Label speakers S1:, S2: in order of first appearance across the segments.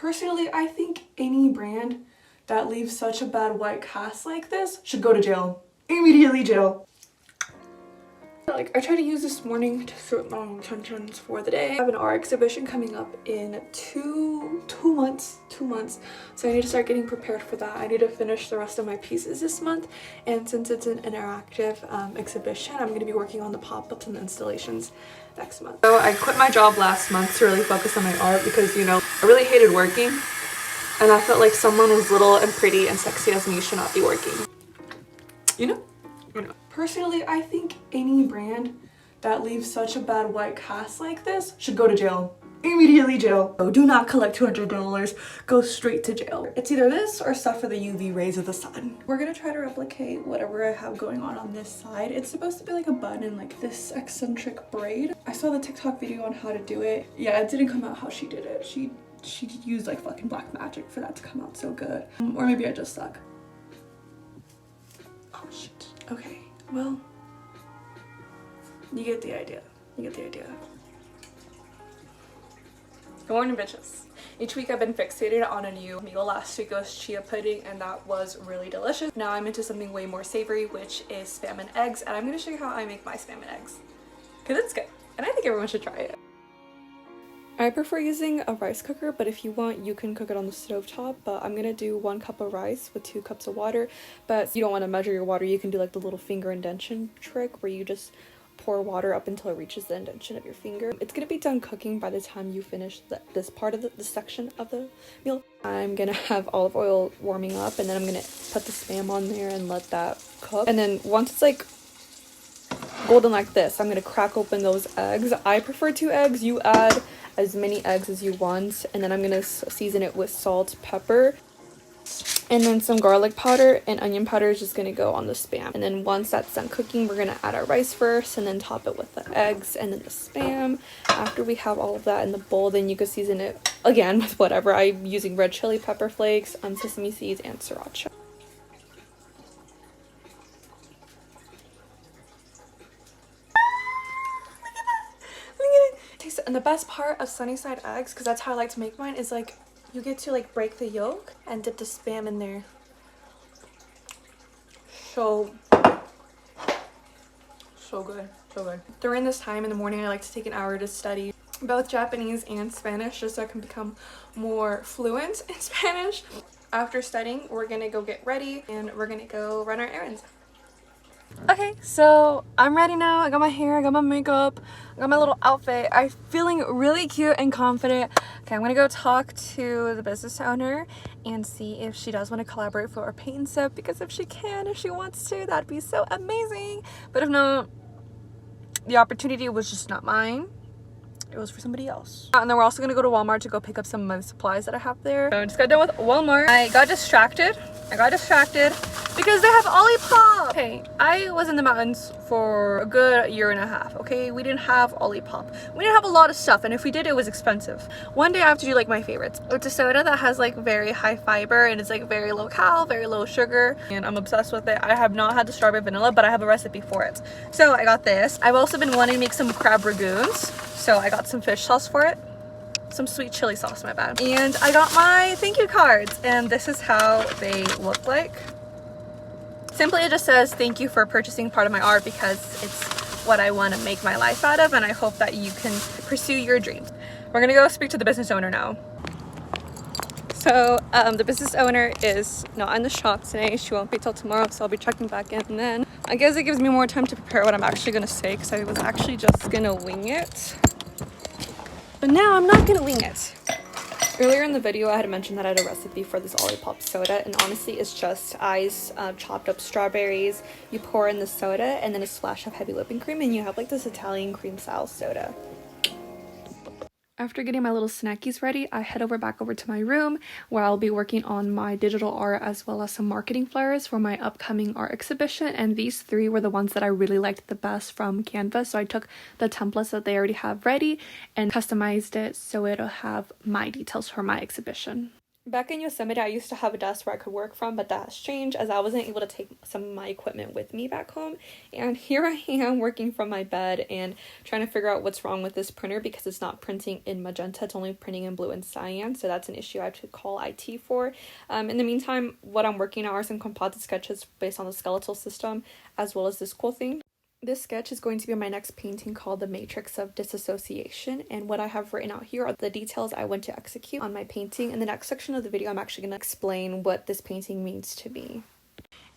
S1: Personally, I think any brand that leaves such a bad white cast like this should go to jail. Immediately jail. Like, I tried to use this morning to sort my intentions for the day. I have an art exhibition coming up in two months, so I need to start getting prepared for that. I need to finish the rest of my pieces this month, and since it's an interactive exhibition, I'm going to be working on the pop-ups and the installations next month. So I quit my job last month to really focus on my art because, you know, I really hated working, and I felt like someone as little and pretty and sexy as me should not be working. You know? Personally, I think any brand that leaves such a bad white cast like this should go to jail. Immediately jail. So do not collect $200. Go straight to jail. It's either this or suffer the UV rays of the sun. We're gonna try to replicate whatever I have going on this side. It's supposed to be like a bun and like this eccentric braid. I saw the TikTok video on how to do it. Yeah, it didn't come out how she did it. She used like fucking black magic for that to come out so good. Or maybe I just suck. Oh shit. Okay. Well, you get the idea. You get the idea. Good morning, bitches. Each week I've been fixated on a new meal. Last week was chia pudding and that was really delicious. Now I'm into something way more savory, which is spam and eggs, and I'm going to show you how I make my spam and eggs. Because it's good. And I think everyone should try it. I prefer using a rice cooker, but if you want, you can cook it on the stovetop. But I'm gonna do 1 cup of rice with 2 cups of water. But you don't want to measure your water. You can do like the little finger indention trick where you just pour water up until it reaches the indention of your finger. It's gonna be done cooking by the time you finish this part of this section of the meal. I'm gonna have olive oil warming up, and then I'm gonna put the spam on there and let that cook. And then once it's like golden like this, I'm gonna crack open those eggs. I prefer 2 eggs. You add as many eggs as you want, and then I'm gonna season it with salt, pepper, and then some garlic powder, and onion powder is just gonna go on the spam. And then once that's done cooking, we're gonna add our rice first and then top it with the eggs and then the spam. After we have all of that in the bowl, then you can season it again with whatever. I'm using red chili pepper flakes, sesame seeds, and sriracha. And the best part of sunny side eggs, because that's how I like to make mine, is like you get to like break the yolk and dip the spam in there. So good, so good. During this time in the morning, I like to take an hour to study both Japanese and Spanish just so I can become more fluent in Spanish. After studying, we're gonna go get ready and we're gonna go run our errands. Okay, so I'm ready now. I got my hair, I got my makeup, I got my little outfit. I'm feeling really cute and confident. Okay, I'm gonna go talk to the business owner and see if she does want to collaborate for our paint and sip, because if she can, if she wants to, that'd be so amazing. But if not, the opportunity was just not mine. It was for somebody else. And then we're also gonna go to Walmart to go pick up some of my supplies that I have there. So I just got done with Walmart. I got distracted because they have Olipop. Okay, I was in the mountains for a good year and a half, okay? We didn't have Olipop. We didn't have a lot of stuff, and if we did, it was expensive. One day I have to do like my favorites. It's a soda that has like very high fiber, and it's like very low cal, very low sugar, and I'm obsessed with it. I have not had the strawberry vanilla, but I have a recipe for it. So I got this. I've also been wanting to make some crab ragoons, so I got some fish sauce for it. Some sweet chili sauce, my bad. And I got my thank you cards, and this is how they look like. Simply, it just says thank you for purchasing part of my art, because it's what I want to make my life out of, and I hope that you can pursue your dreams. We're gonna go speak to the business owner now. So the business owner is not in the shop today. She won't be till tomorrow, so I'll be checking back in then. I guess it gives me more time to prepare what I'm actually gonna say, because I was actually just gonna wing it. But now I'm not gonna wing it. Earlier in the video, I had mentioned that I had a recipe for this Olipop soda, and honestly, it's just ice, chopped up strawberries. You pour in the soda, and then a splash of heavy whipping cream, and you have like this Italian cream style soda. After getting my little snackies ready, I head back over to my room where I'll be working on my digital art as well as some marketing flyers for my upcoming art exhibition. And these 3 were the ones that I really liked the best from Canva. So I took the templates that they already have ready and customized it so it'll have my details for my exhibition. Back in Yosemite, I used to have a desk where I could work from, but that has changed as I wasn't able to take some of my equipment with me back home. And here I am working from my bed and trying to figure out what's wrong with this printer because it's not printing in magenta, it's only printing in blue and cyan. So that's an issue I have to call IT for. In the meantime, what I'm working on are some composite sketches based on the skeletal system, as well as this cool thing. This sketch is going to be my next painting called The Matrix of Disassociation, and what I have written out here are the details I want to execute on my painting. In the next section of the video, I'm actually going to explain what this painting means to me.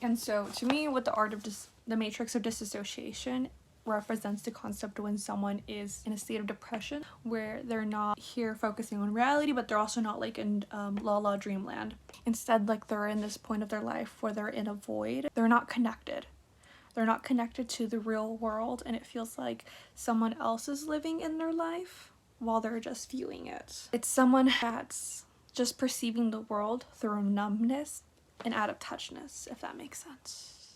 S1: And so, to me, what the art of the Matrix of Disassociation represents the concept when someone is in a state of depression where they're not here focusing on reality, but they're also not like in la la dreamland. Instead, like they're in this point of their life where they're in a void. They're not connected. They're not connected to the real world, and it feels like someone else is living in their life while they're just viewing it. It's someone that's just perceiving the world through numbness and out of touchness, if that makes sense.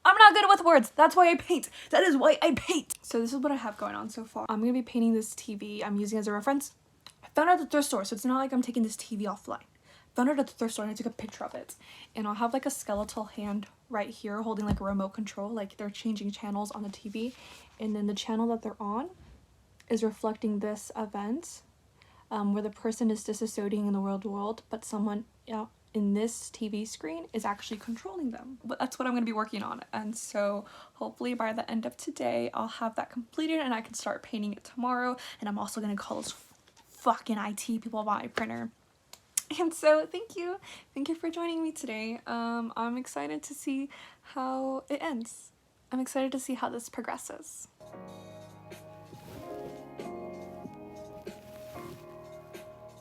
S1: I'm not good with words. That's why I paint. That is why I paint. So this is what I have going on so far. I'm going to be painting this TV I'm using as a reference. I found it at the thrift store, so it's not like I'm taking this TV offline. Found it at the thrift store and I took a picture of it, and I'll have like a skeletal hand right here holding like a remote control, like they're changing channels on the TV, and then the channel that they're on is reflecting this event where the person is disassociating in the real world, but someone in this TV screen is actually controlling them. But that's what I'm going to be working on, and so hopefully by the end of today I'll have that completed and I can start painting it tomorrow. And I'm also going to call those fucking IT people about my printer. And so thank you for joining me today. I'm excited to see how it ends. I'm excited to see how this progresses.